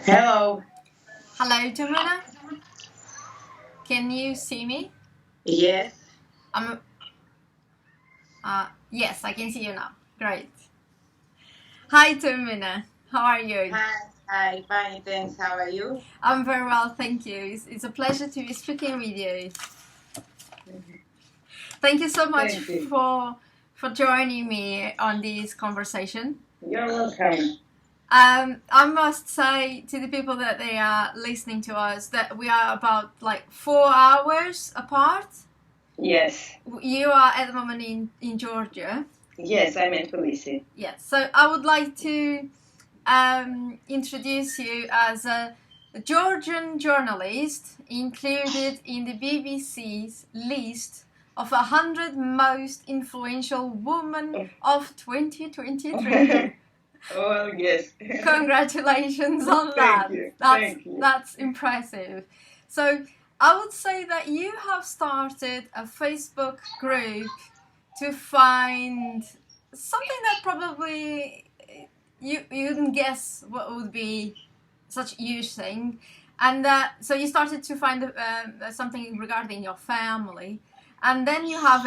Hello. Hello, Tamuna. Can you see me? Yes. I'm. Yes, I can see you now. Great. Hi, Tamuna. How are you? Hi. Hi. Fine. Thanks. How are you? I'm very well, thank you. It's a pleasure to be speaking with you. Thank you so much Thank you. for joining me on this conversation. You're welcome. I must say to the people that they are listening to us that we are about like 4 hours apart. Yes. You are at the moment in Georgia. Yes, I'm in Felicia. Yes, so I would like to introduce you as a Georgian journalist included in the BBC's list of 100 most influential women of 2023. Oh, yes. Congratulations on Thank that. you. That's Thank you. that's impressive. So I would say that you have started a Facebook group to find something that probably you wouldn't guess what would be such a huge thing, and so you started to find something regarding your family, and then you have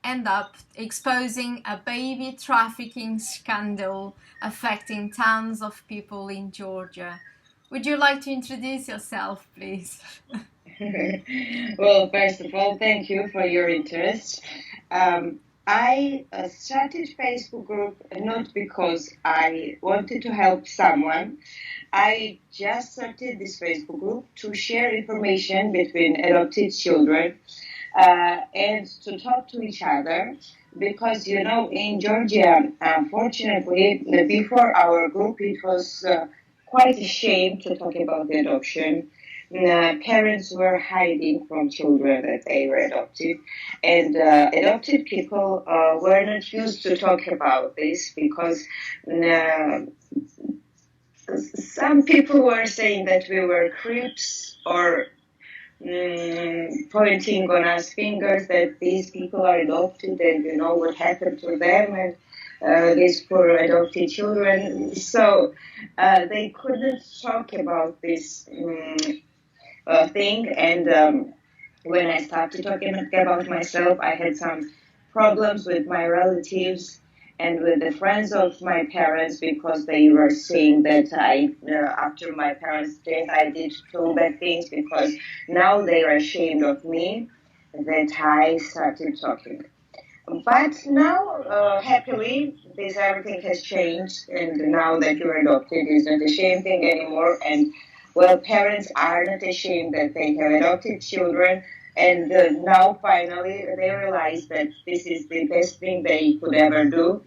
end up exposing a baby trafficking scandal affecting tons of people in Georgia. Would you like to introduce yourself, please? Well, first of all, thank you for your interest. I started Facebook group not because I wanted to help someone. I just started this Facebook group to share information between adopted children and to talk to each other because, in Georgia, unfortunately, before our group, it was quite a shame to talk about the adoption. Parents were hiding from children that they were adopted, and adopted people were not used to talk about this because uh, some people were saying that we were creeps or pointing on us fingers that these people are adopted and you know what happened to them and these poor adopted children. So they couldn't talk about this thing. And when I started talking about myself, I had some problems with my relatives and with the friends of my parents because they were saying that after my parents' death, I did two bad things because now they are ashamed of me that I started talking. But now, happily, this everything has changed, and now that you're adopted is not a shame thing anymore. And well, parents are not ashamed that they have adopted children, and now finally they realize that this is the best thing they could ever do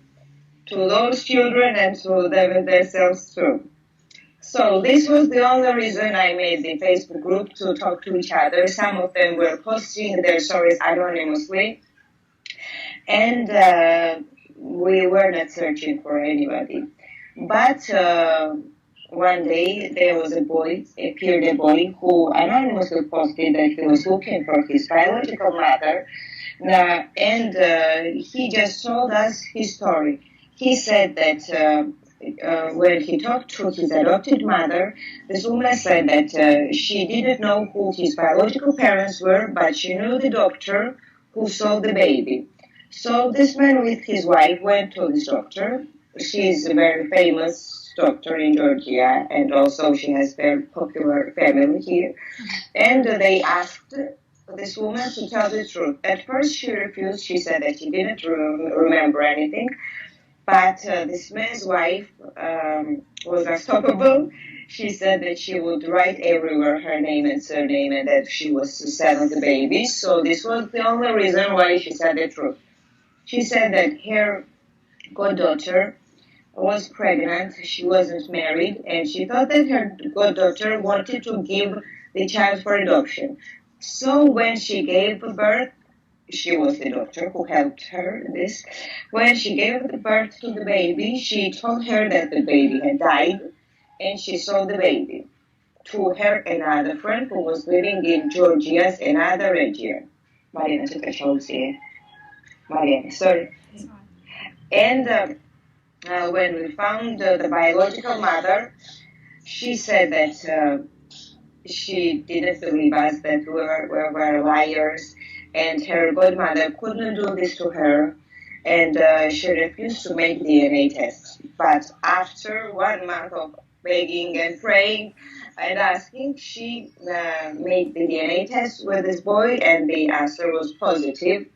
to those children and to them themselves too. So this was the only reason I made the Facebook group to talk to each other. Some of them were posting their stories anonymously and we were not searching for anybody. But one day there was appeared a boy who anonymously posted that he was looking for his biological mother, and he just told us his story. He said that when he talked to his adopted mother, this woman said that she didn't know who his biological parents were, but she knew the doctor who saw the baby. So this man with his wife went to this doctor. She's a very famous doctor in Georgia, and also she has very popular family here. And they asked this woman to tell the truth. At first, she refused. She said that she didn't remember anything. But this man's wife was unstoppable. She said that she would write everywhere her name and surname and that she was selling the baby. So this was the only reason why she said the truth. She said that her goddaughter was pregnant, she wasn't married, and she thought that her goddaughter wanted to give the child for adoption. So when she gave birth, she was the doctor who helped her this. When she gave birth to the baby, she told her that the baby had died, and she sold the baby to her another friend who was living in Georgia's another region. Mariana, Mariana, sorry. And when we found the biological mother, she said that she didn't believe us, that we were liars, and her godmother couldn't do this to her, and she refused to make DNA tests. But after 1 month of begging and praying and asking, she made the DNA test with this boy, and the answer was positive.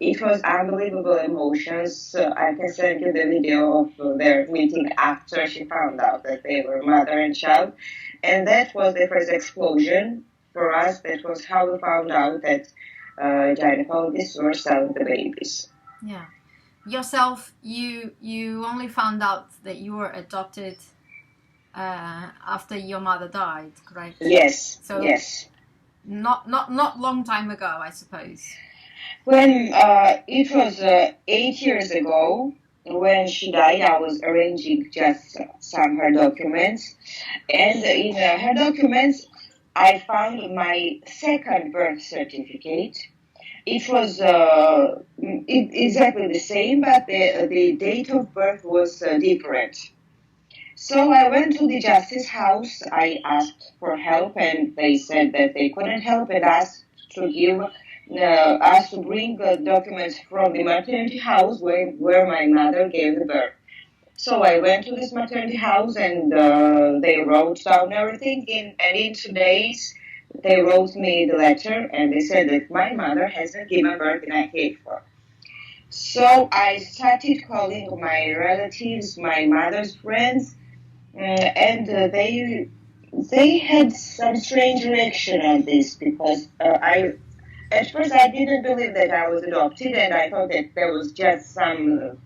It was unbelievable emotions. So I can send you the video of their meeting after she found out that they were mother and child. And that was the first explosion for us. That was how we found out that gynecologists were selling the babies. Yeah. Yourself, you only found out that you were adopted after your mother died, correct? Yes. So yes. Not long time ago, I suppose. When it was 8 years ago, when she died, I was arranging just some her documents, and in her documents, I found my second birth certificate. It was exactly the same, but the date of birth was different. So I went to the justice house. I asked for help, and they said that they couldn't help and asked to give us to bring documents from the maternity house where my mother gave the birth. So I went to this maternity house, and they wrote down everything. And in 2 days, they wrote me the letter, and they said that my mother hasn't given birth in 1984. So I started calling my relatives, my mother's friends, and they had some strange reaction on this, because at first I didn't believe that I was adopted, and I thought that there was just some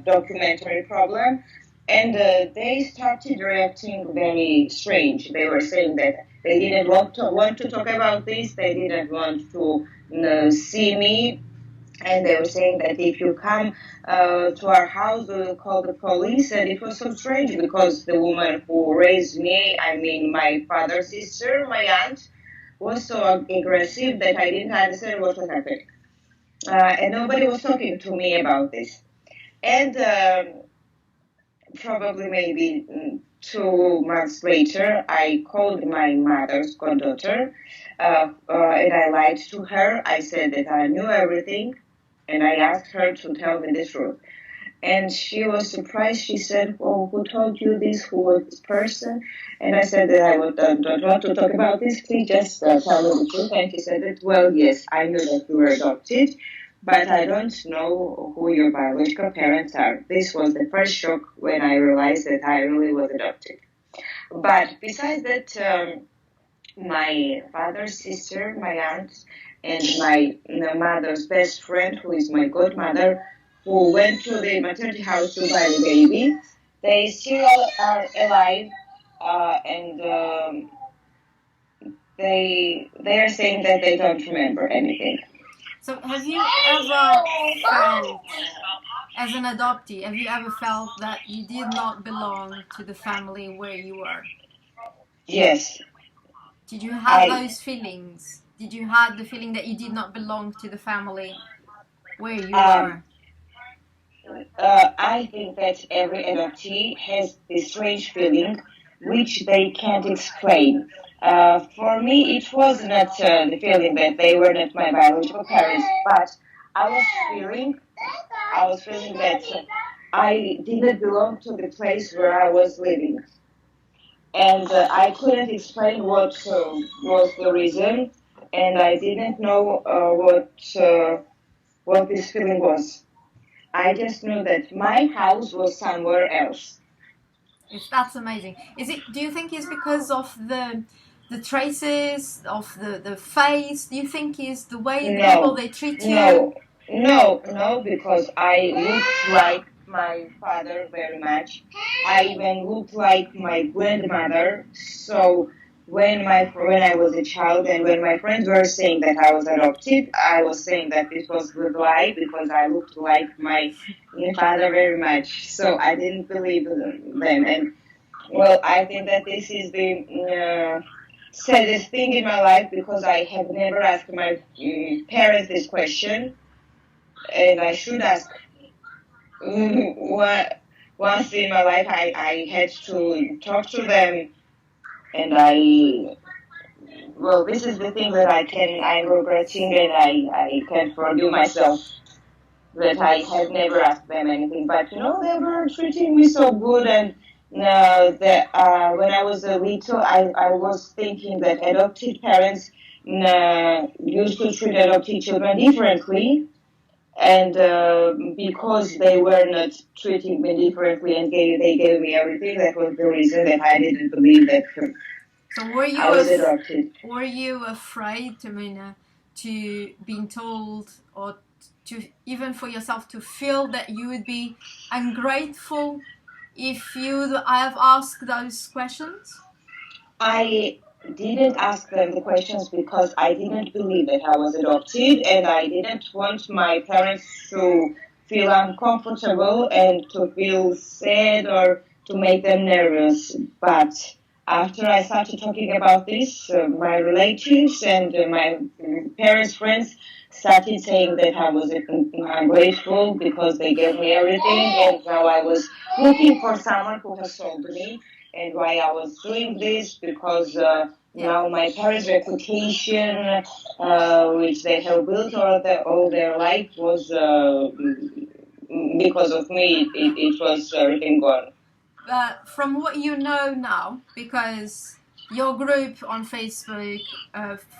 documentary problem. And they started reacting very strange. They were saying that they didn't want to talk about this. They didn't want to see me. And they were saying that if you come to our house, we will call the police. And it was so strange, because the woman who raised me, I mean my father's sister, my aunt, was so aggressive that I didn't understand what was happening. And nobody was talking to me about this. And probably maybe 2 months later, I called my mother's goddaughter, and I lied to her. I said that I knew everything, and I asked her to tell me the truth. And she was surprised. She said, "Oh, who told you this? Who was this person?" And I said that I don't want to talk about this. Please just tell me the truth. And she said that, "Well, yes, I knew that you were adopted, but I don't know who your biological parents are." This was the first shock when I realized that I really was adopted. But besides that, my father's sister, my aunt, and my mother's best friend, who is my godmother, who went to the maternity house to buy the baby, they still are alive, and they are saying that they don't remember anything. So have you ever felt, as an adoptee, have you ever felt that you did not belong to the family where you were? Yes. Did you have those feelings? Did you have the feeling that you did not belong to the family where you were? I think that every adoptee has this strange feeling which they can't explain. For me, it was not the feeling that they were not my biological parents, but I was feeling that I didn't belong to the place where I was living. And I couldn't explain what was the reason, and I didn't know what this feeling was. I just knew that my house was somewhere else. That's amazing. Do you think it's because of the traces of the face? Do you think it's the way the people they treat you? No, because I looked like my father very much. I even looked like my grandmother. So when I was a child, and when my friends were saying that I was adopted, I was saying that this was a lie, because I looked like my father very much. So I didn't believe them. And well, I think that this is the saddest thing in my life, because I have never asked my parents this question, and I should ask. Once in my life, I had to talk to them and well, this is the thing that I'm regretting, and I can forgive myself that I have never asked them anything. But they were treating me so good, and when I was a little, I was thinking that adopted parents used to treat adopted children differently, and because they were not treating me differently and they gave me everything, that was the reason that I didn't believe that So I was adopted. were you afraid, Tamuna, to being told, or to even for yourself to feel that you would be ungrateful if you have asked those questions? I didn't ask them the questions because I didn't believe that I was adopted, and I didn't want my parents to feel uncomfortable and to feel sad or to make them nervous. But after I started talking about this, my relatives and my parents' friends started saying that I was ungrateful because they gave me everything, and now I was looking for someone who has sold me, and why I was doing this because now my parents' reputation, which they have built all their life, was because of me. It was everything gone. From what you know now, because your group on Facebook,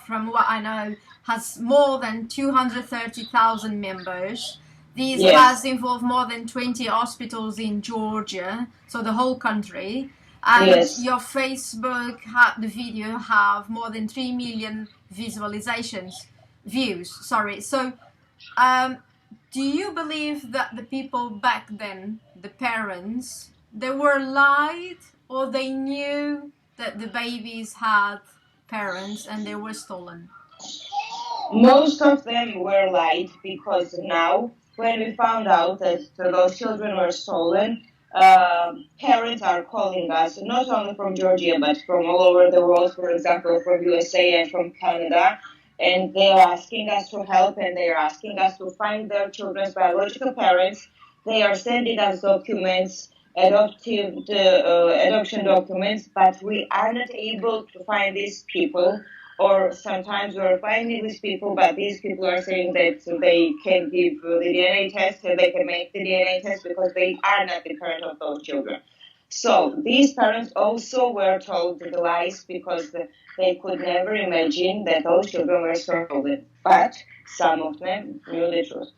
from what I know, has more than 230,000 members. This has involved more than 20 hospitals in Georgia, so the whole country. And your Facebook, the video have more than 3 million views. Sorry. So, do you believe that the people back then, the parents, they were lied, or they knew that the babies had parents and they were stolen? Most of them were lied, because now, when we found out that those children were stolen, parents are calling us, not only from Georgia, but from all over the world, for example, from USA and from Canada, and they are asking us to help, and they are asking us to find their children's biological parents. They are sending us documents, adoption documents, but we are not able to find these people. Or sometimes we're finding these people, but these people are saying that they can give the DNA test and they can make the DNA test because they are not the parent of those children. So these parents also were told the lies because they could never imagine that those children were stolen. But some of them knew the truth.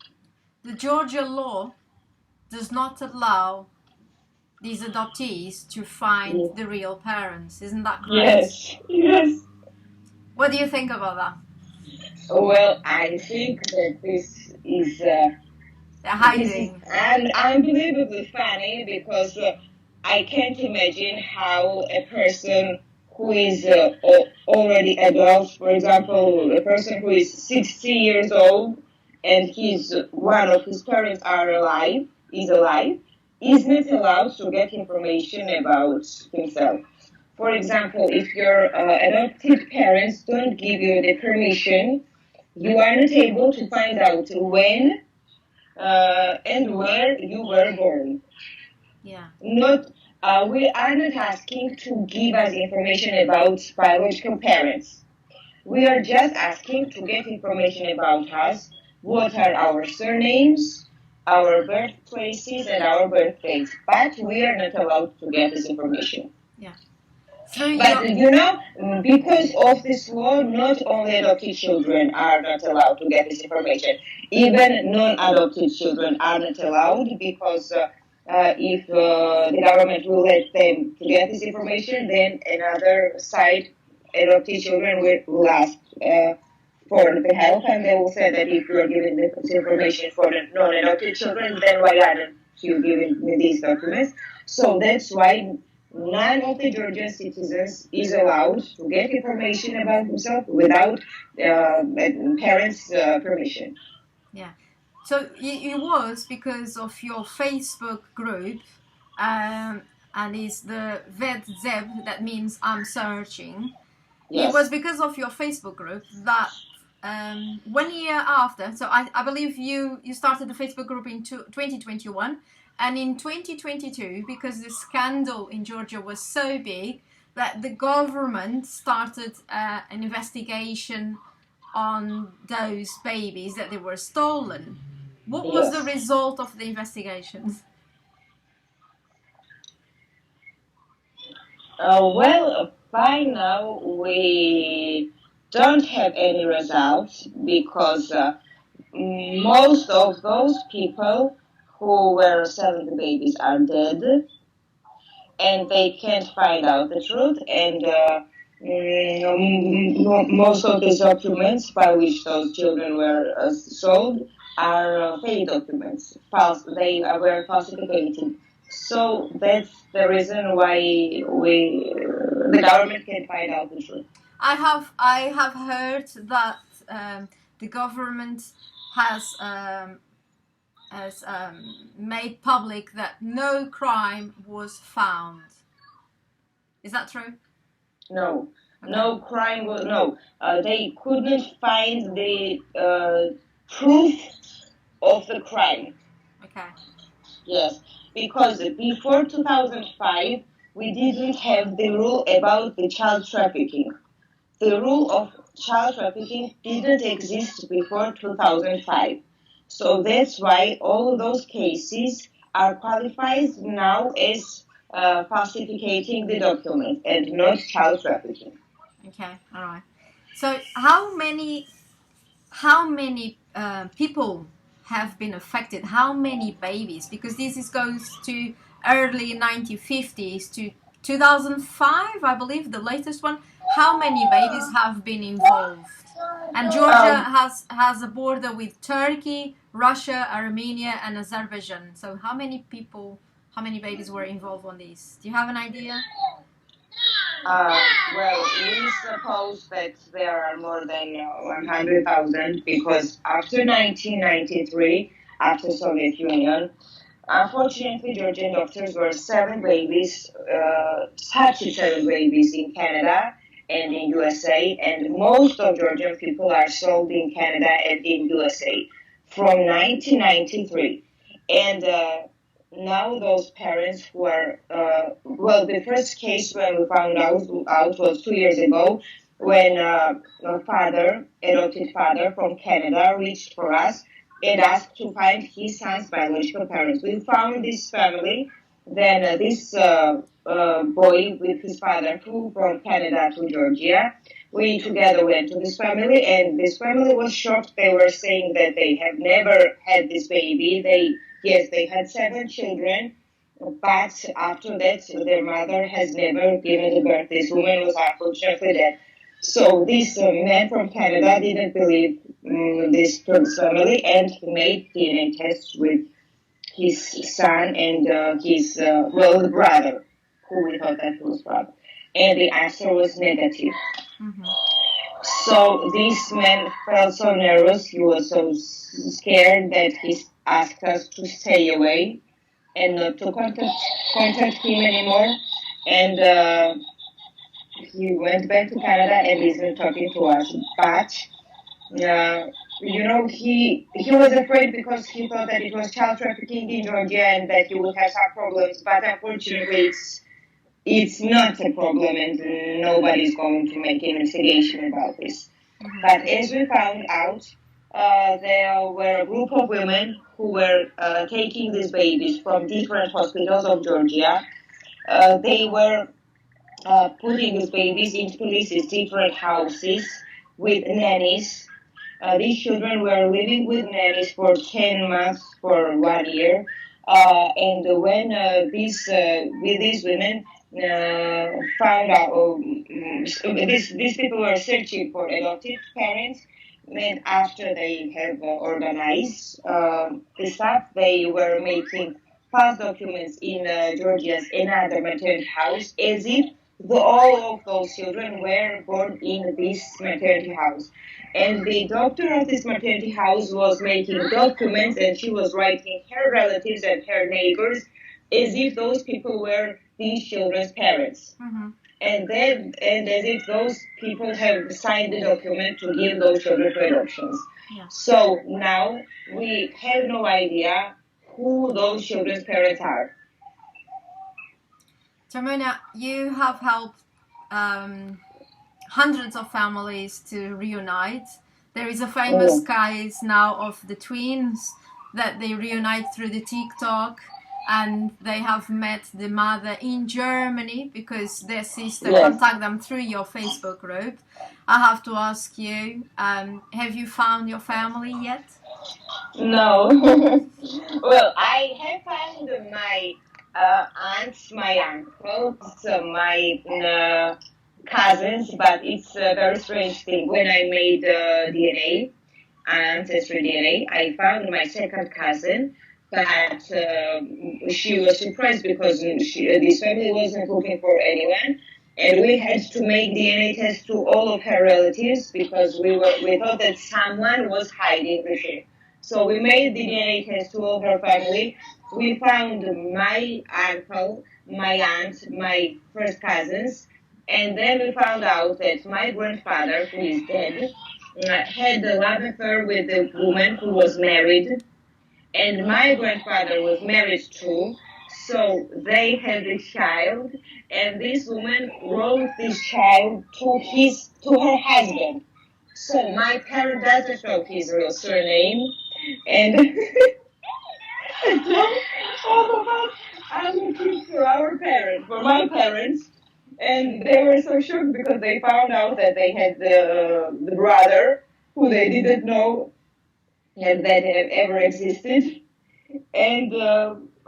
The Georgia law does not allow these adoptees to find the real parents. Isn't that correct? Yes. What do you think about that? Well, I think that this is hiding. And unbelievably funny, because I can't imagine how a person who is already adult, for example, a person who is 60 years old and one of his parents is alive, is not allowed to get information about himself. For example, if your adopted parents don't give you the permission, you are not able to find out when and where you were born. Yeah. We are not asking to give us information about biological parents. We are just asking to get information about us, what are our surnames, our birthplaces, and our birthdates. But we are not allowed to get this information. Yeah. But because of this law, not only adopted children are not allowed to get this information. Even non-adopted children are not allowed, because if the government will let them to get this information, then another side, adopted children will ask for the help, and they will say that if you are giving this information for the non-adopted children, then why aren't you giving me these documents? So that's why none of the Georgian citizens is allowed to get information about himself without parents' permission. Yeah. So it was because of your Facebook group, and it's the VedZeb, that means I'm searching. Yes. It was because of your Facebook group that 1 year after, so I believe you started the Facebook group in 2021, and in 2022, because the scandal in Georgia was so big, that the government started an investigation on those babies, that they were stolen. What was the result of the investigations? Well, by now we don't have any results because most of those people who were selling the babies are dead, and they can't find out the truth. And most of these documents by which those children were sold are fake documents. False. They were falsificated. So that's the reason why the government can't find out the truth. I have heard that the government has made public that no crime was found. Is that true? No. Okay. No crime was no. They couldn't find the proof of the crime. Okay. Yes, because before 2005, we didn't have the rule about the child trafficking. The rule of child trafficking didn't exist before 2005. So that's why all those cases are qualified now as falsificating the document and not child trafficking. Okay, all right. So how many people have been affected? How many babies? Because this goes to early 1950s to 2005, I believe, the latest one. How many babies have been involved? And Georgia has a border with Turkey, Russia, Armenia, and Azerbaijan. So how many babies were involved on this? Do you have an idea? Well, we suppose that there are more than 100,000 because after 1993, after Soviet Union, unfortunately, Georgian doctors were 37 babies in Canada and in USA, and most of Georgian people are sold in Canada and in USA from 1993. And now those parents who are, well, the first case when we found out was 2 years ago when a adopted father from Canada reached for us and asked to find his son's biological parents. We found this family, then this boy with his father flew from Canada to Georgia. We together went to this family, and this family was shocked. They were saying that they have never had this baby. They had 7 children, but after that, their mother has never given birth. This woman was unfortunately dead. So this man from Canada didn't believe this family, and he made DNA tests with his son and his the brother, who we thought that was brother, and the answer was negative. Mm-hmm. So this man felt so nervous. He was so scared that he asked us to stay away and not to contact him anymore. And he went back to Canada and isn't talking to us. But he was afraid because he thought that it was child trafficking in Georgia and that he would have some problems. But unfortunately, it's not a problem, and nobody's going to make an investigation about this. Mm-hmm. But as we found out, there were a group of women who were taking these babies from different hospitals of Georgia. They were putting these babies into these different houses with nannies. These children were living with nannies for 10 months, for 1 year. And when these women found out, these people were searching for adoptive parents, and after they have organized the stuff, they were making false documents in Georgia's another maternity house as if all of those children were born in this maternity house. And the doctor of this maternity house was making documents, and she was writing her relatives and her neighbors as if those people were these children's parents. Mm-hmm. And as if those people have signed the document to give those children to adoptions. Yeah. So now we have no idea who those children's parents are. Tamuna, you have helped hundreds of families to reunite. There is a famous case now of the twins that they reunite through the TiK Tok, and they have met the mother in Germany because their sister contacted them through your Facebook group. I have to ask you, have you found your family yet? No. Well, I have found my aunts, my uncles, my cousins, but it's a very strange thing. When I made DNA, Ancestry DNA, I found my second cousin, but she was surprised because this family wasn't looking for anyone. And we had to make DNA tests to all of her relatives because we thought that someone was hiding her. So we made the DNA test to all her family. We found my uncle, my aunt, my first cousins, and then we found out that my grandfather, who is dead, had a love affair with a woman who was married, and my grandfather was married too. So they had a child, and this woman wrote this child to her husband. So my parent doesn't know his real surname, and all of us are looking for my parents, and they were so shocked because they found out that they had the brother who they didn't know that ever existed. And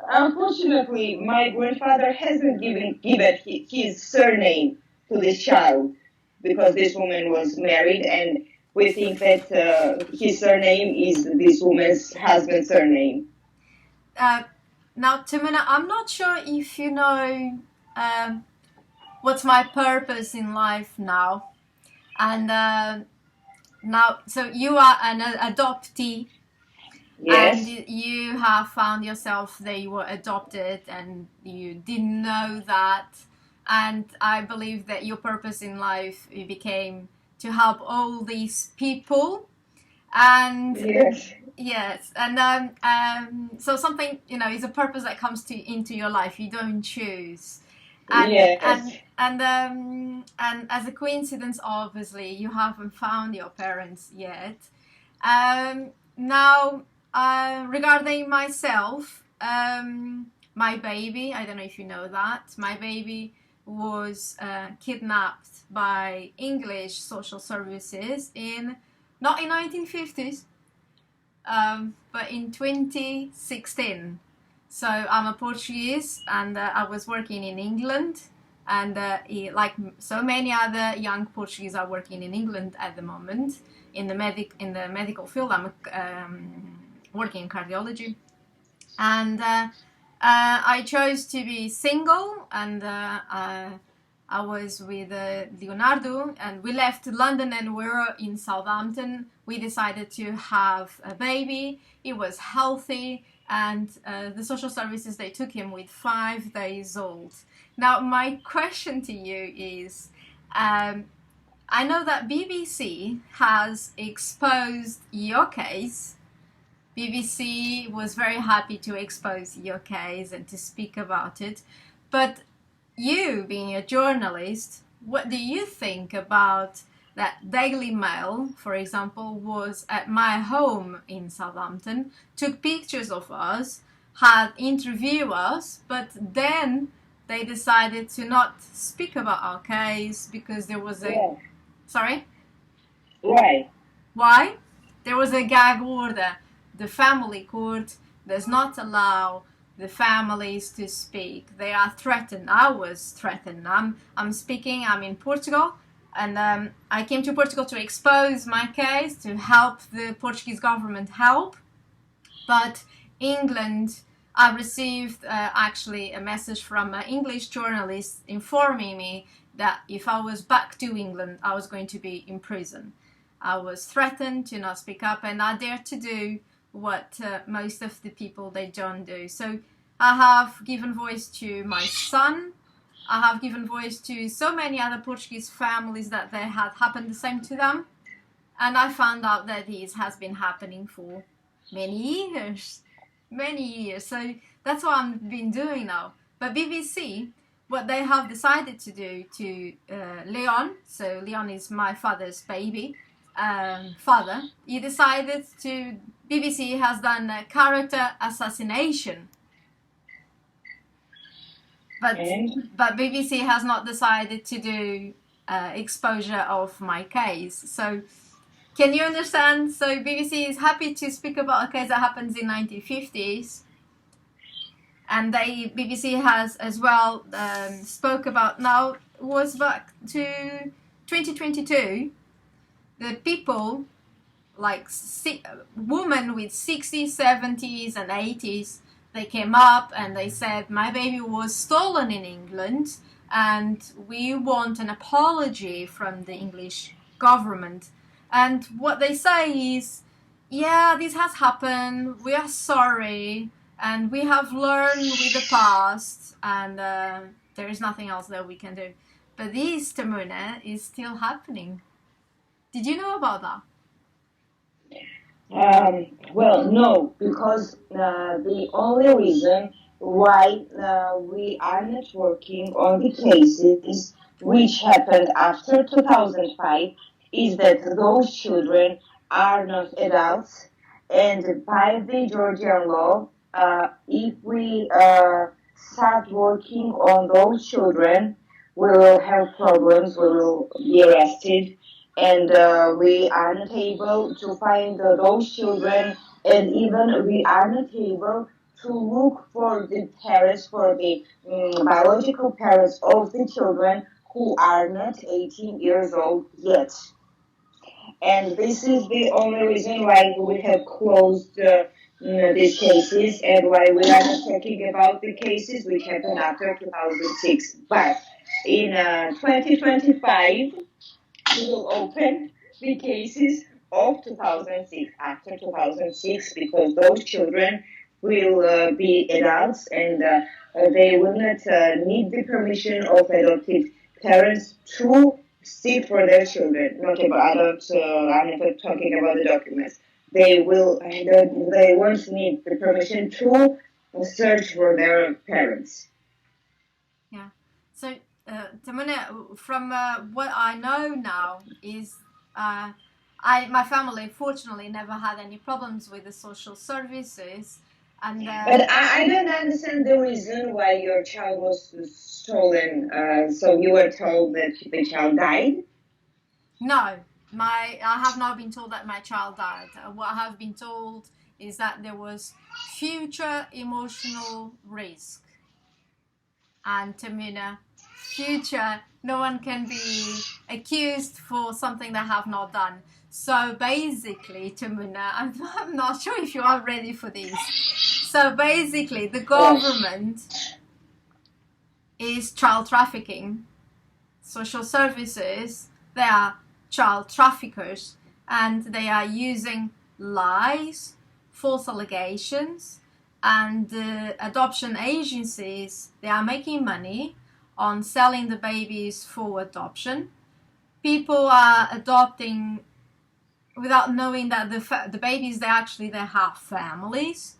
unfortunately, my grandfather hasn't given his surname to this child because this woman was married, and we think that his surname is this woman's husband's surname. Now, Tamuna, I'm not sure if you know what's my purpose in life now. And now, so you are an adoptee. Yes. And you have found yourself that you were adopted and you didn't know that. And I believe that your purpose in life became to help all these people. And yes, and so something, is a purpose that comes into your life. You don't choose. And, and as a coincidence, obviously, you haven't found your parents yet. Now, regarding myself, my baby, I don't know if you know that, my baby was kidnapped by English social services not in 1950s, but in 2016. So I'm a Portuguese, and I was working in England, and like so many other young Portuguese are working in England at the moment in the medical field. I'm working in cardiology, and I chose to be single, and I was with Leonardo, and we left London and we were in Southampton. We decided to have a baby. He was healthy, and the social services, they took him with 5 days old. Now, my question to you is, I know that BBC has exposed your case. BBC was very happy to expose your case and to speak about it. But you, being a journalist, what do you think about that Daily Mail, for example, was at my home in Southampton, took pictures of us, had interviewed us, but then they decided to not speak about our case because there was a... Sorry? Right. Why? There was a gag order. The family court does not allow the families to speak. They are threatened. I was threatened. I'm speaking. I'm in Portugal, and I came to Portugal to expose my case, to help the Portuguese government help. But England, I received actually a message from an English journalist informing me that if I was back to England, I was going to be in prison. I was threatened to not speak up, and I dared to do what most of the people, they don't do. So I have given voice to my son. I have given voice to so many other Portuguese families that they had happened the same to them. And I found out that this has been happening for many years. So that's what I've been doing now. But BBC, what they have decided to do to Leon, so Leon is my father's baby father, he decided to, BBC has done a character assassination. But BBC has not decided to do exposure of my case. So can you understand? So BBC is happy to speak about a case that happens in 1950s. And BBC has as well spoke about, now was back to 2022, the people, like women with 60s, 70s and 80s, they came up and they said, my baby was stolen in England and we want an apology from the English government. And what they say is, yeah, this has happened, we are sorry, and we have learned with the past, and there is nothing else that we can do. But this, Tamuna, is still happening. Did you know about that? Well, no, because the only reason why we are not working on the cases which happened after 2005 is that those children are not adults, and by the Georgian law, if we start working on those children, we will have problems, we will be arrested, and we are not able to find those children, and even we are not able to look for the parents, for the biological parents of the children who are not 18 years old yet. And this is the only reason why we have closed these cases, and why we are not talking about the cases which happened after 2006. But in 2025, we will open the cases of 2006, after 2006, because those children will be adults, and they will not need the permission of adopted parents to see for their children. Not about I'm not talking about the documents. They won't need the permission to search for their parents. Yeah. So, Tamuna, from what I know now is, my family fortunately never had any problems with the social services. And, but I don't understand the reason why your child was stolen. So you were told that the child died? No, I have not been told that my child died. What I have been told is that there was future emotional risk. And Tamuna, future, no one can be accused for something they have not done. So basically, Tamuna, I'm not sure if you are ready for this. So basically, the government is child trafficking. Social services, they are child traffickers, and they are using lies, false allegations, and adoption agencies, they are making money on selling the babies for adoption. People are adopting without knowing that the babies, they have families.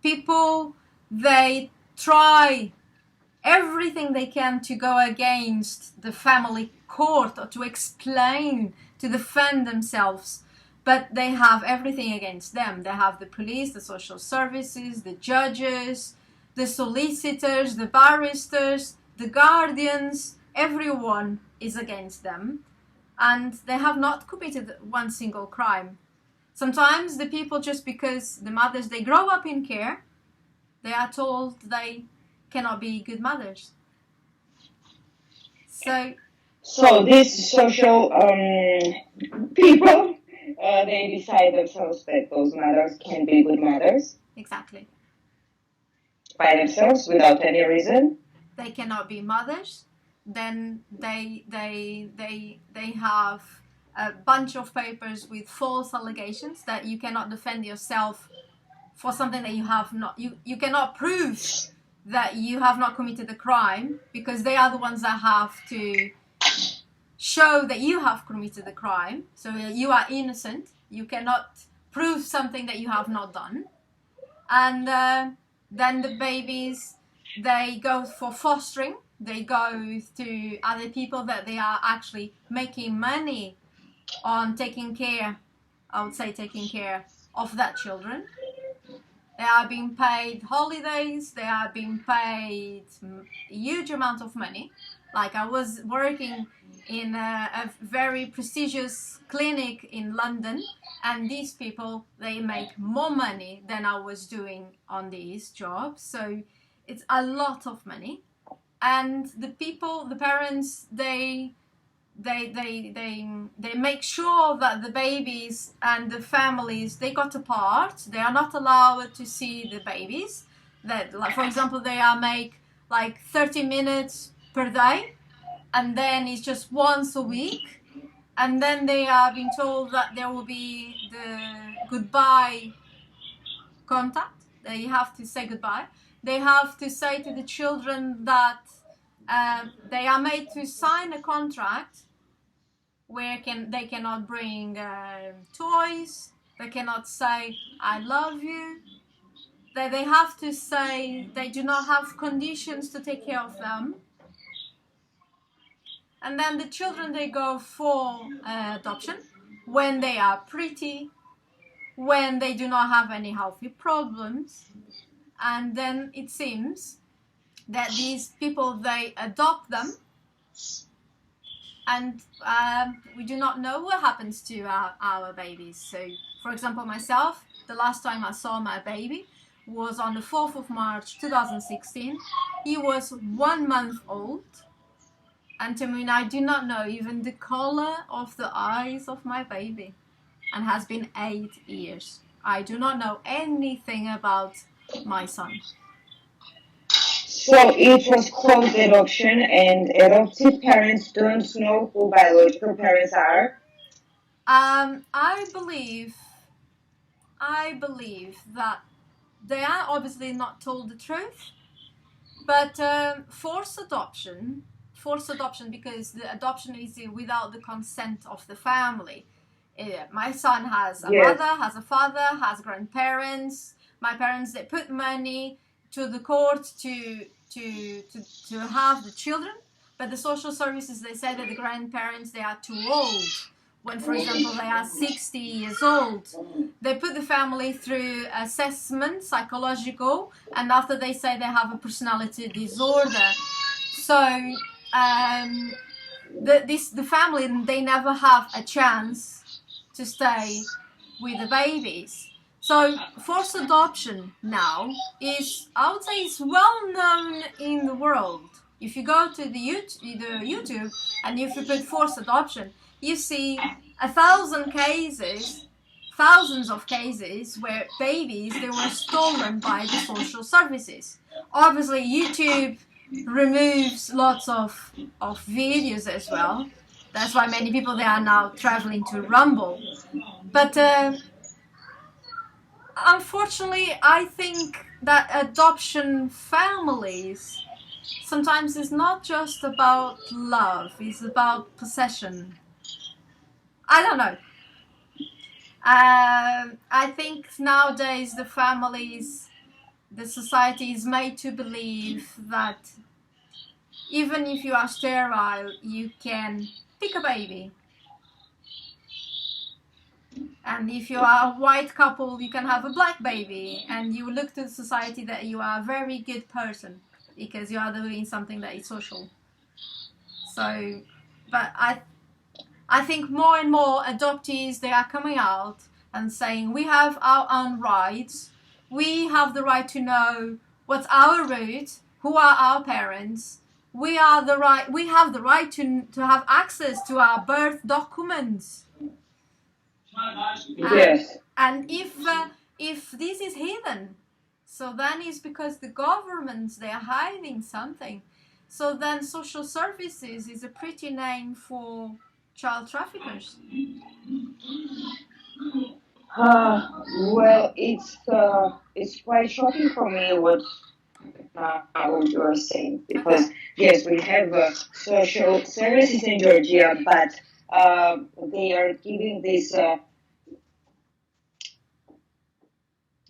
People, they try everything they can to go against the family court or to explain, to defend themselves, but they have everything against them. They have the police, the social services, the judges, the solicitors, the barristers, the guardians, everyone is against them, and they have not committed one single crime. Sometimes the people, just because the mothers, they grow up in care, they are told they cannot be good mothers. So these social people, they decide themselves that those mothers can be good mothers. Exactly. By themselves, without any reason. They cannot be mothers. Then they have a bunch of papers with false allegations that you cannot defend yourself for something that you have not. You cannot prove that you have not committed a crime, because they are the ones that have to show that you have committed the crime. So you are innocent. You cannot prove something that you have not done. And then the babies, they go for fostering. they go to other people that they are actually making money on taking care, I would say taking care of that children. They are being paid holidays, they are being paid a huge amount of money. Like I was working in a very prestigious clinic in London, and these people, they make more money than I was doing on these jobs. So it's a lot of money. And the people, the parents, they make sure that the babies and the families, they got apart. They are not allowed to see the babies. That, like, for example, they are make like 30 minutes per day, and then it's just once a week, and then they are being told that there will be the goodbye contact. They have to say goodbye. They have to say to the children that they are made to sign a contract where they cannot bring toys, they cannot say I love you, they have to say they do not have conditions to take care of them. And then the children, they go for adoption when they are pretty, when they do not have any healthy problems. And then it seems that these people, they adopt them, and we do not know what happens to our babies. So, for example, myself, the last time I saw my baby was on the 4th of March 2016. He was 1 month old, and Tamuna, I do not know even the color of the eyes of my baby, and has been 8 years. I do not know anything about my son. So it was called adoption, and adoptive parents don't know who biological parents are? I believe that they are obviously not told the truth, but forced adoption, because the adoption is without the consent of the family. My son has a mother, has a father, has grandparents. My parents, they put money to the court to have the children, but the social services, they say that the grandparents, they are too old. When, for example, they are 60 years old, they put the family through assessment, psychological, and after they say they have a personality disorder. So the family, they never have a chance to stay with the babies. So forced adoption now is, I would say, is well known in the world. If you go to the YouTube and if you put forced adoption, you see thousands of cases where babies, they were stolen by the social services. Obviously, YouTube removes lots of videos as well. That's why many people, they are now traveling to Rumble. But unfortunately, I think that adoption families sometimes is not just about love, it's about possession. I don't know. I think nowadays the families, the society is made to believe that even if you are sterile, you can pick a baby. And if you are a white couple, you can have a black baby, and you look to the society that you are a very good person because you are doing something that is social. So, but I think more and more adoptees, they are coming out and saying we have our own rights. We have the right to know what's our root, who are our parents. We have the right to have access to our birth documents. Yes. And if this is hidden, so then it's because the governments, they are hiding something. So then social services is a pretty name for child traffickers. Well, it's quite shocking for me what you are saying, because yes, we have social services in Georgia, but they are giving these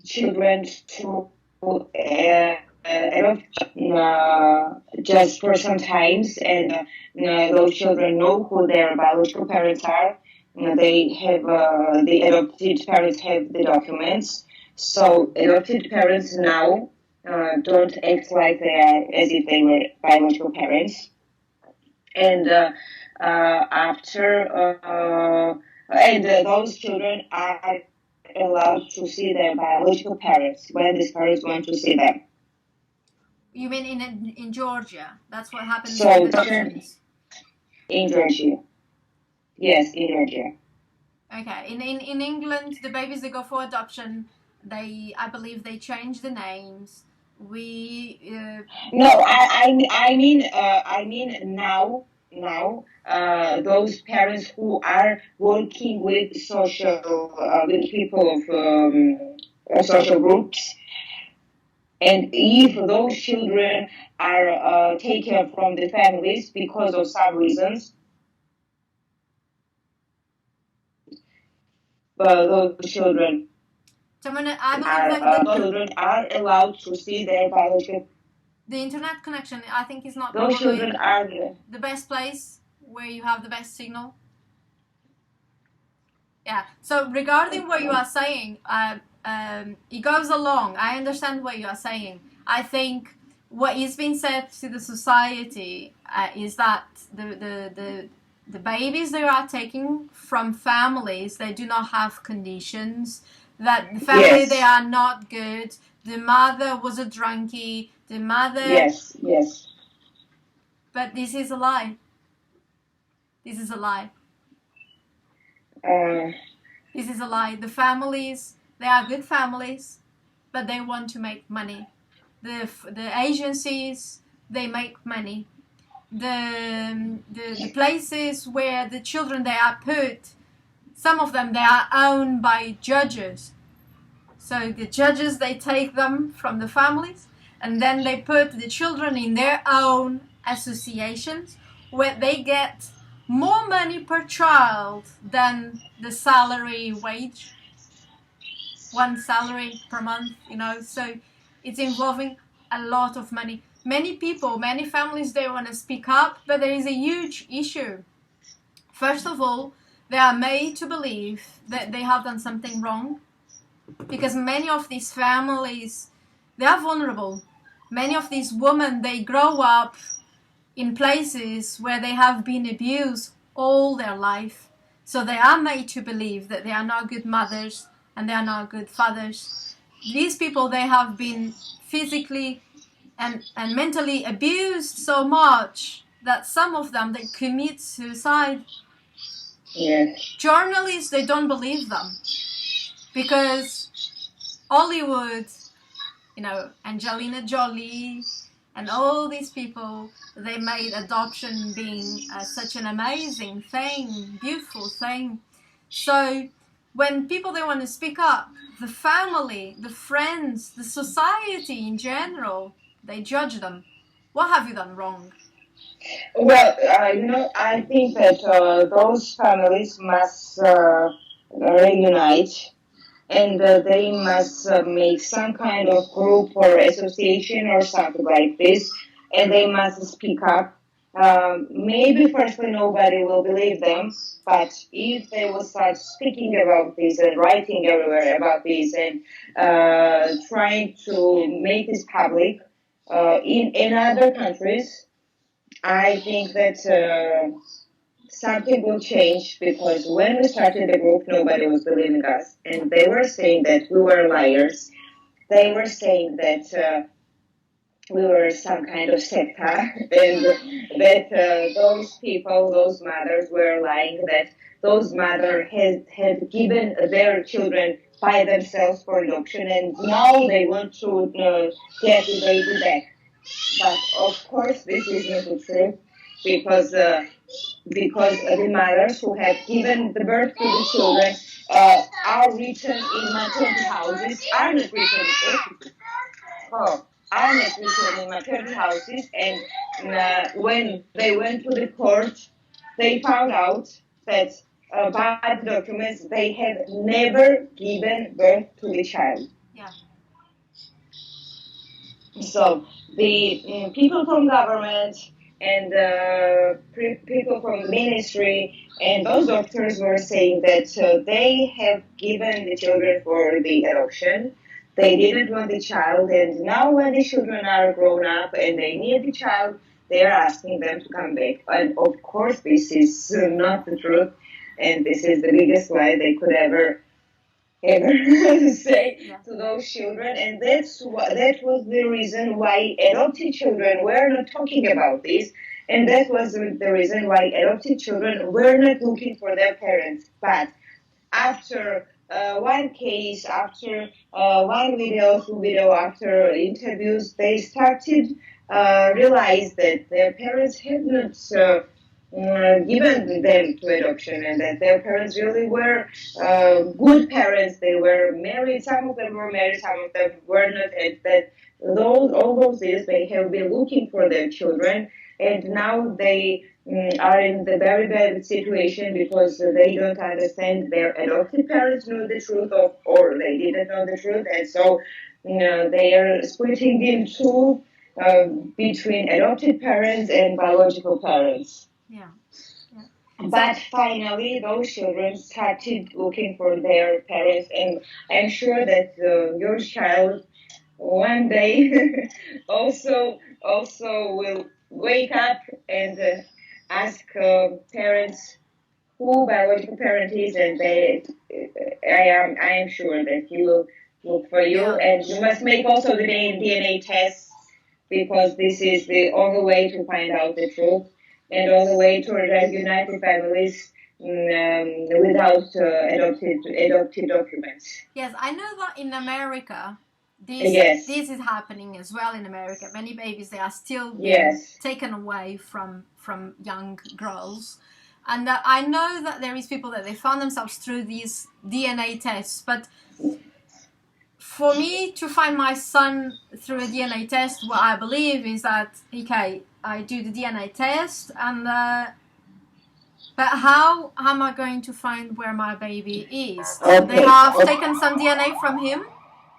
children to adopt just for some times, and those children know who their biological parents are. They have the adopted parents have the documents, so adopted parents now don't act like they are as if they were biological parents. And those children are allowed to see their biological parents when these parents want to see them. You mean in Georgia? That's what happens So with adoptions. In Georgia. Yes, in Georgia. Okay. In England, the babies that go for adoption, I believe they change the names. No, I mean now those parents who are working with with people of social groups, and if those children are taken from the families because of some reasons, those children children are allowed to see their biological. The internet connection, I think, is not those children are the best place where you have the best signal. Yeah. So regarding what you are saying, it goes along. I understand what you are saying. I think what is being said to the society is that the babies they are taking from families, they do not have conditions, that the family, yes, they are not good, the mother was a drunkie, the mother... Yes. But this is a lie. This is a lie. This is a lie. The families, they are good families, but they want to make money. The agencies, they make money. The places where the children they are put, some of them they are owned by judges. So the judges, they take them from the families, and then they put the children in their own associations where they get more money per child than the salary wage, one salary per month, so it's involving a lot of money. Many people, many families, they want to speak up, but there is a huge issue. First of all, they are made to believe that they have done something wrong, because many of these families, they are vulnerable. Many of these women, they grow up in places where they have been abused all their life. So they are made to believe that they are not good mothers and they are not good fathers. These people, they have been physically and mentally abused so much that some of them, they commit suicide. Yes. Journalists, they don't believe them, because Hollywood, Angelina Jolie and all these people, they made adoption being such an amazing thing, beautiful thing. So when people, they want to speak up, the family, the friends, the society in general, they judge them. What have you done wrong? Well, I think that those families must reunite, and they must make some kind of group or association or something like this, and they must speak up. Maybe firstly nobody will believe them, but if they will start speaking about this and writing everywhere about this and trying to make this public in other countries, I think that something will change, because when we started the group, nobody was believing us, and they were saying that we were liars. They were saying that we were some kind of secta, and that those people, those mothers, were lying, that those mothers had given their children by themselves for adoption, and now they want to get the baby back. But of course, this is not the truth, because the mothers who have given the birth to the children are written in maternity houses, are not written in maternity houses, and when they went to the court, they found out that by the documents they had never given birth to the child. Yeah. So the people from government and people from the ministry and those doctors were saying that they have given the children for the adoption. They didn't want the child, and now when the children are grown up and they need the child, they are asking them to come back. And of course, this is not the truth, and this is the biggest lie they could ever say to those children, and that was the reason why adopted children were not talking about this, and that was the reason why adopted children were not looking for their parents. But after one case, after one video, two video, after interviews, they started realize that their parents had not given them to adoption, and that their parents really were good parents. They were married. Some of them were married. Some of them were not. And that all those years they have been looking for their children, and now they are in the very bad situation because they don't understand their adopted parents knew the truth or they didn't know the truth, and so they are splitting in two between adopted parents and biological parents. Yeah. But finally, those children started looking for their parents, and I'm sure that your child one day also will wake up and ask parents who biological parent is, and I am sure that he will look for you, and you must make also the DNA test because this is the only way to find out the truth and only way to reunite the families without adopted documents. Yes, I know that in America, Yes. this is happening as well in America. Many babies, they are still being Yes. taken away from young girls. And I know that there is people that they found themselves through these DNA tests. But for me to find my son through a DNA test, what I believe is that, okay, I do the DNA test, and but how am I going to find where my baby is? So they have taken some DNA from him?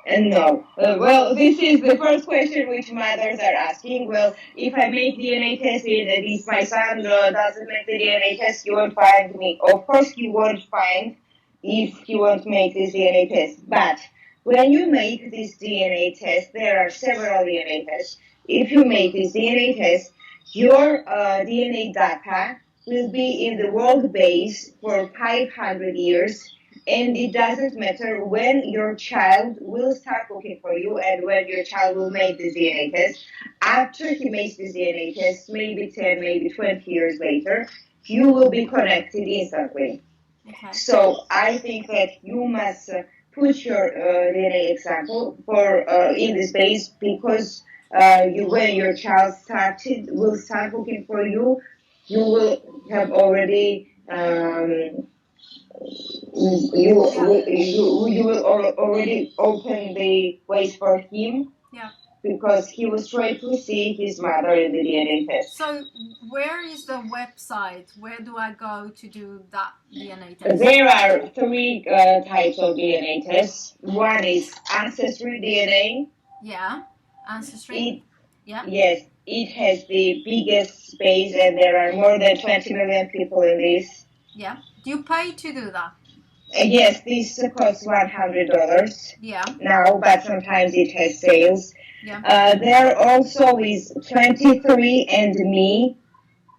No. Well, this is the first question which mothers are asking. Well, if I make DNA test and if my son doesn't make the DNA test, he won't find me. Of course, he won't find if he won't make this DNA test. But when you make this DNA test, there are several DNA tests. If you make this DNA test, your DNA data will be in the world base for 500 years. And it doesn't matter when your child will start looking for you and when your child will make this DNA test. After he makes this DNA test, maybe 10, maybe 20 years later, you will be connected instantly. Okay. So I think that you must put your DNA example in this base because when your child will start looking for you, you will have already you will already open the ways for him. Yeah. Because he was trying to see his mother in the DNA test. So where is the website? Where do I go to do that DNA test? There are three types of DNA tests. One is Ancestry DNA. Yeah, Ancestry. Yes, it has the biggest space and there are more than 20 million people in this. Yeah. Do you pay to do that? Yes, this costs $100 now, but sometimes it has sales. Yeah. There also is 23andMe.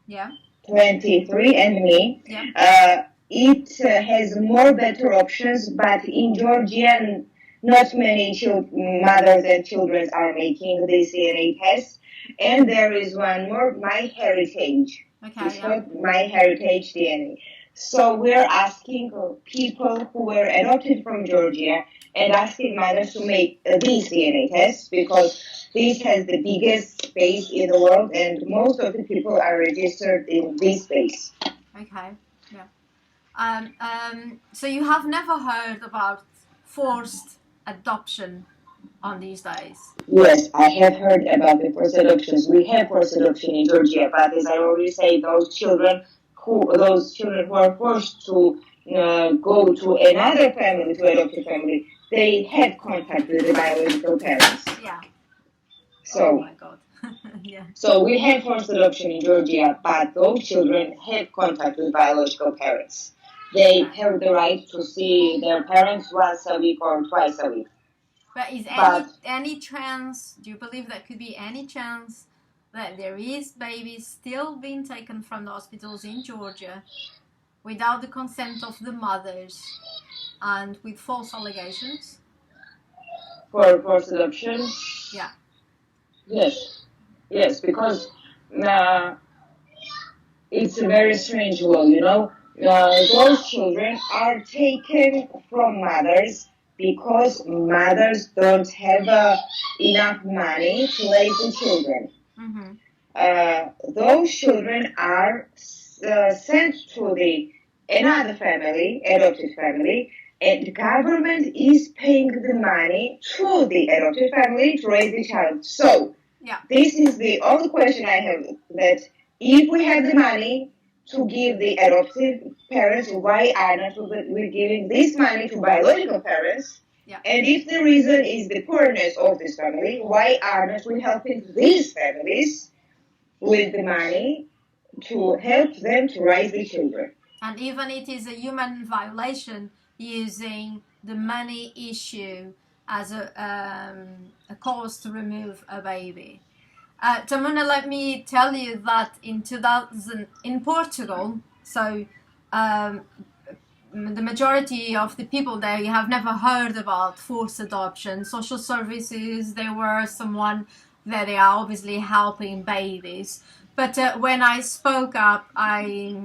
Yeah. 23andMe. Yeah. It has more better options, but in Georgian, not many mothers and children are making this DNA test. And there is one more, MyHeritage. Okay, it's called MyHeritage DNA. So we're asking people who were adopted from Georgia and asking mothers to make these DNA tests because this has the biggest space in the world and most of the people are registered in this space. Okay, yeah. So you have never heard about forced adoption on these days? Yes, I have heard about the forced adoptions. We have forced adoption in Georgia, but as I already said, those children who are forced to go to another family, to adopted family, they had contact with the biological parents. Yeah. So, oh my God. Yeah. So we have forced adoption in Georgia, but those children have contact with biological parents. They have the right to see their parents once a week or twice a week. But is any chance, do you believe that could be any chance that there is babies still being taken from the hospitals in Georgia without the consent of the mothers and with false allegations? For forced adoption? Yeah. Yes. Yes, because it's a very strange law, you know. Those children are taken from mothers because mothers don't have enough money to raise the children. Those children are sent to another family, adopted family, and the government is paying the money to the adopted family to raise the child. So, this is the only question I have, that if we have the money to give the adoptive parents, why are not we giving this money to biological parents? Yeah. And if the reason is the poorness of this family, why are not we helping these families with the money to help them to raise the children? And even it is a human violation using the money issue as a cause to remove a baby. Tamuna, let me tell you that in 2000 in Portugal, so the majority of the people there have never heard about forced adoption. Social services, they were someone that they are obviously helping babies. But when I spoke up, I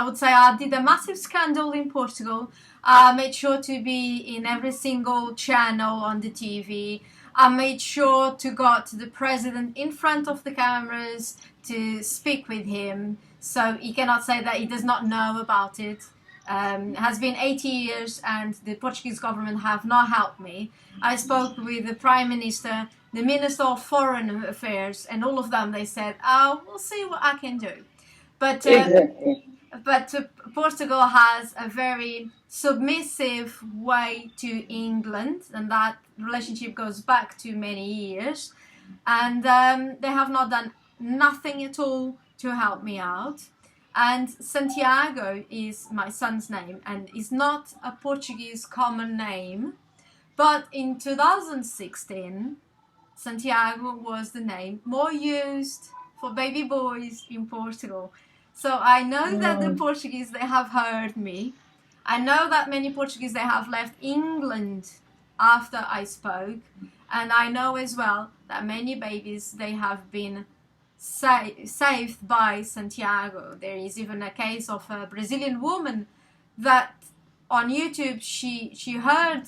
would say I did a massive scandal in Portugal. I made sure to be in every single channel on the TV. I made sure to go to the president in front of the cameras to speak with him. So he cannot say that he does not know about it. It has been 80 years and the Portuguese government have not helped me. I spoke with the Prime Minister, the Minister of Foreign Affairs, and all of them, they said, oh, we'll see what I can do. But Portugal has a very submissive way to England, and that relationship goes back to many years. And they have not done nothing at all to help me out. And Santiago is my son's name, and is not a Portuguese common name. But in 2016, Santiago was the name more used for baby boys in Portugal. So I know that the Portuguese, they have heard me. I know that many Portuguese, they have left England after I spoke. And I know as well that many babies, they have been saved by Santiago. There is even a case of a Brazilian woman that on YouTube, she heard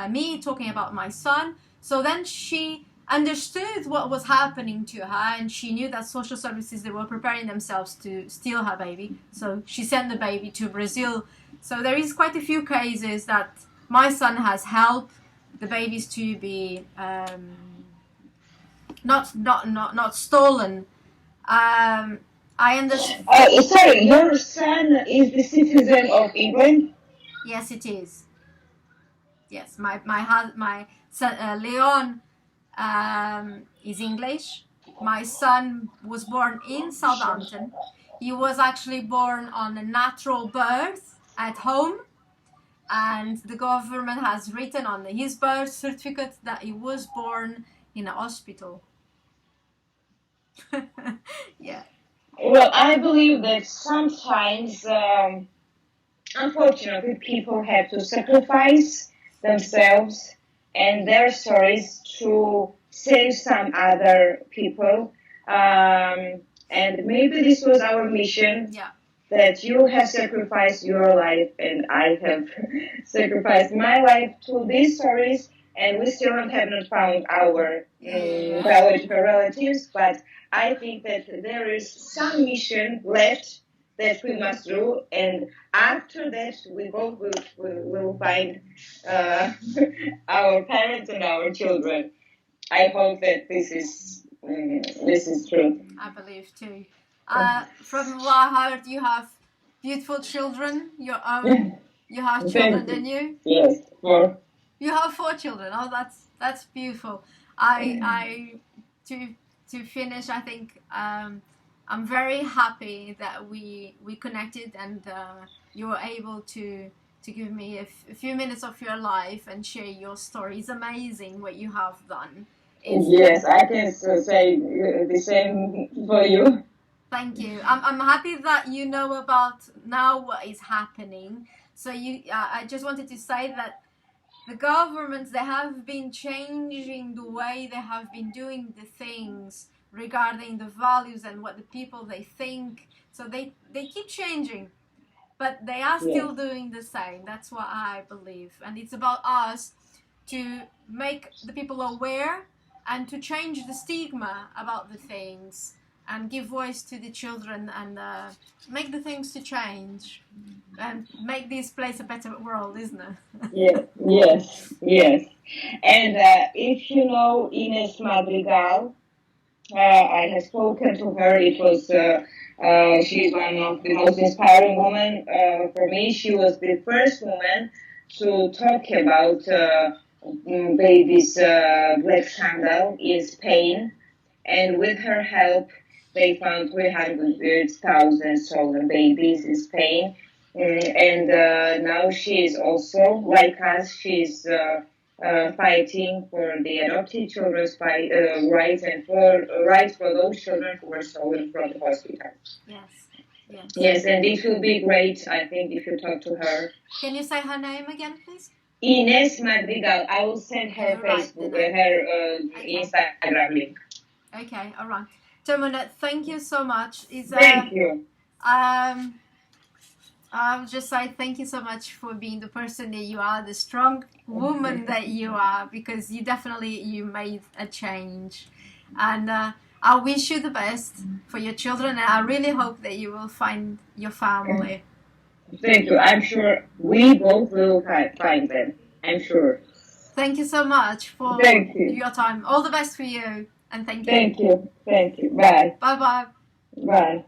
me talking about my son. So then she understood what was happening to her, and she knew that social services, they were preparing themselves to steal her baby. So she sent the baby to Brazil. So there is quite a few cases that my son has helped the babies to be not stolen. I understand. Sorry, your son is the citizen of England? Yes, it is. Yes, my son Leon is English. My son was born in Southampton. He was actually born on a natural birth at home, and the government has written on his birth certificate that he was born in a hospital. Yeah. Well, I believe that sometimes, unfortunately, people have to sacrifice themselves and their stories to save some other people. And maybe this was our mission. Yeah. That you have sacrificed your life and I have sacrificed my life to these stories, and we still have not found our biological relatives, but I think that there is some mission left that we must do, and after that we'll find our parents and our children. I hope that this is true. I believe too. From what I heard, you have beautiful children, your own. You have children, didn't you? Yes, 4. You have 4 children. Oh, that's beautiful. I to finish, I think I'm very happy that we connected, and you were able to give me a few minutes of your life and share your story. It's amazing what you have done. Yes, I can say the same for you. Thank you. I'm happy that you know about now what is happening. So I just wanted to say that the governments, they have been changing the way they have been doing the things regarding the values and what the people they think. So they keep changing, but they are still doing the same. That's what I believe. And it's about us to make the people aware and to change the stigma about the things and give voice to the children, and make the things to change and make this place a better world, isn't it? Yes. And if you know Ines Madrigal, I have spoken to her. It was she's one of the most inspiring women for me. She was the first woman to talk about babies' black scandal in Spain, and with her help, they found 300,000 stolen babies in Spain. And now she is also, like us, she's fighting for the adopted children's rights, and for rights for those children who were stolen from the hospital. Yes, and it will be great, I think, if you talk to her. Can you say her name again, please? Ines Madrigal. I will send her Facebook, her Instagram link. Okay, all right. Tamuna, thank you so much. Thank you. I'll just say thank you so much for being the person that you are, the strong woman that you are, because you made a change. And I wish you the best for your children, and I really hope that you will find your family. Thank you. I'm sure we both will find them. I'm sure. Thank you so much for your time. All the best for you, and thank you. Thank you. Bye. Bye-bye. Bye.